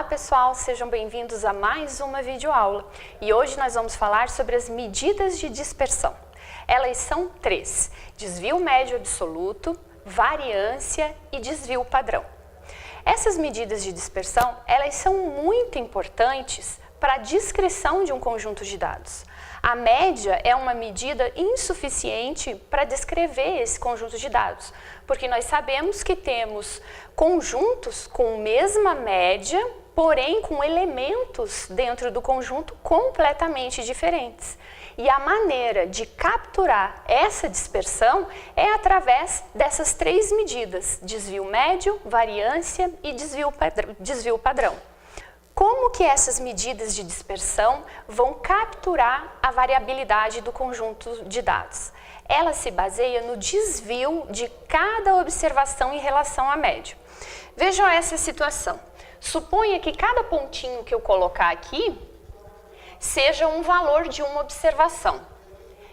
pessoal, sejam bem-vindos a mais uma videoaula. E hoje nós vamos falar sobre as medidas de dispersão. Elas são três: desvio médio absoluto, variância e desvio padrão. Essas medidas de dispersão, elas são muito importantes para a descrição de um conjunto de dados. A média é uma medida insuficiente para descrever esse conjunto de dados, porque nós sabemos que temos conjuntos com mesma média, porém com elementos dentro do conjunto completamente diferentes. E a maneira de capturar essa dispersão é através dessas três medidas: desvio médio, variância e desvio padrão. Como que essas medidas de dispersão vão capturar a variabilidade do conjunto de dados? Ela se baseia no desvio de cada observação em relação à média. Vejam essa situação. Suponha que cada pontinho que eu colocar aqui seja um valor de uma observação.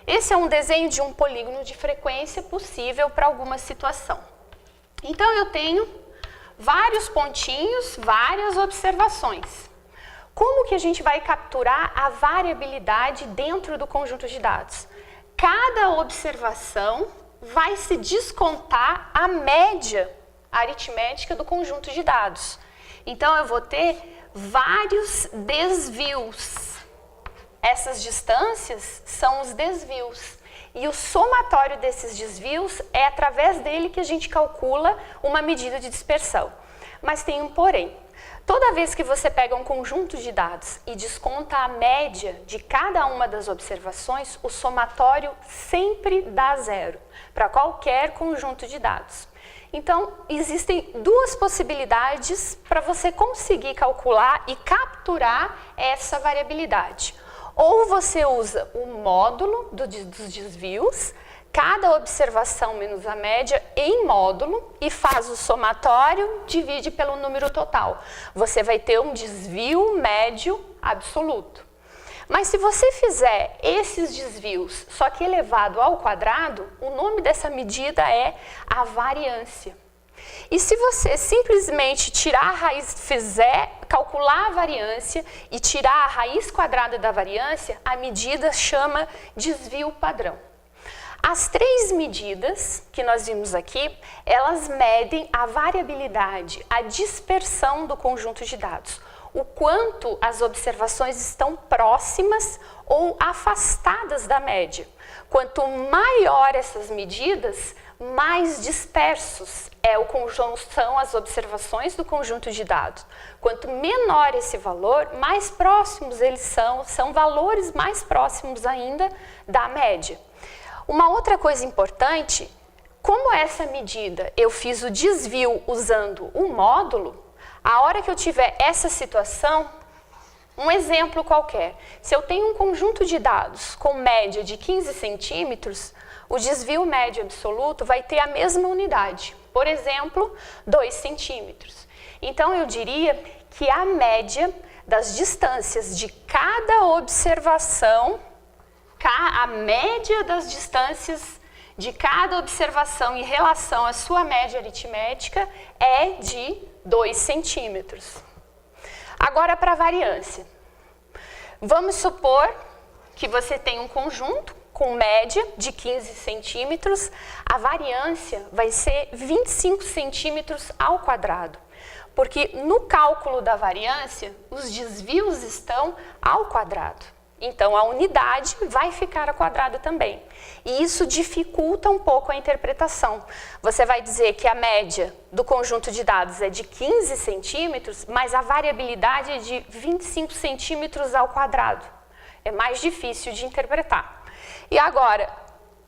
Esse é um desenho de um polígono de frequência possível para alguma situação. Então eu tenho vários pontinhos, várias observações. Como que a gente vai capturar a variabilidade dentro do conjunto de dados? Cada observação vai se descontar a média aritmética do conjunto de dados. Então eu vou ter vários desvios. Essas distâncias são os desvios. E o somatório desses desvios é através dele que a gente calcula uma medida de dispersão. Mas tem um porém. Toda vez que você pega um conjunto de dados e desconta a média de cada uma das observações, o somatório sempre dá zero para qualquer conjunto de dados. Então, existem duas possibilidades para você conseguir calcular e capturar essa variabilidade. Ou você usa o módulo dos desvios, cada observação menos a média em módulo, e faz o somatório, divide pelo número total. Você vai ter um desvio médio absoluto. Mas se você fizer esses desvios, só que elevado ao quadrado, o nome dessa medida é a variância. E se você simplesmente tirar a raiz, calcular a variância e tirar a raiz quadrada da variância, a medida chama desvio padrão. As três medidas que nós vimos aqui, elas medem a variabilidade, a dispersão do conjunto de dados, o quanto as observações estão próximas ou afastadas da média. Quanto maior essas medidas, mais dispersos são as observações do conjunto de dados. Quanto menor esse valor, mais próximos eles são valores mais próximos ainda da média. Uma outra coisa importante, como essa medida eu fiz o desvio usando o módulo, a hora que eu tiver essa situação, um exemplo qualquer, se eu tenho um conjunto de dados com média de 15 centímetros, o desvio médio absoluto vai ter a mesma unidade, por exemplo, 2 centímetros. Então eu diria que a média das distâncias de cada observação, a média das distâncias de cada observação em relação à sua média aritmética é de 2 centímetros. Agora para a variância. Vamos supor que você tem um conjunto com média de 15 centímetros, a variância vai ser 25 centímetros ao quadrado, porque no cálculo da variância, os desvios estão ao quadrado. Então, a unidade vai ficar ao quadrado também. E isso dificulta um pouco a interpretação. Você vai dizer que a média do conjunto de dados é de 15 centímetros, mas a variabilidade é de 25 centímetros ao quadrado. É mais difícil de interpretar. E agora,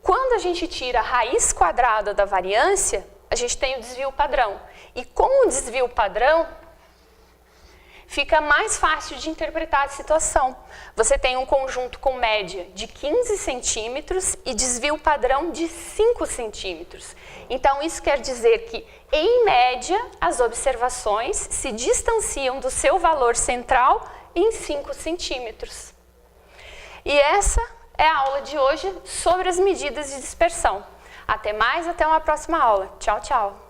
quando a gente tira a raiz quadrada da variância, a gente tem o desvio padrão. E com o desvio padrão, fica mais fácil de interpretar a situação. Você tem um conjunto com média de 15 centímetros e desvio padrão de 5 centímetros. Então, isso quer dizer que, em média, as observações se distanciam do seu valor central em 5 centímetros. E essa é a aula de hoje sobre as medidas de dispersão. Até mais, até uma próxima aula. Tchau, tchau!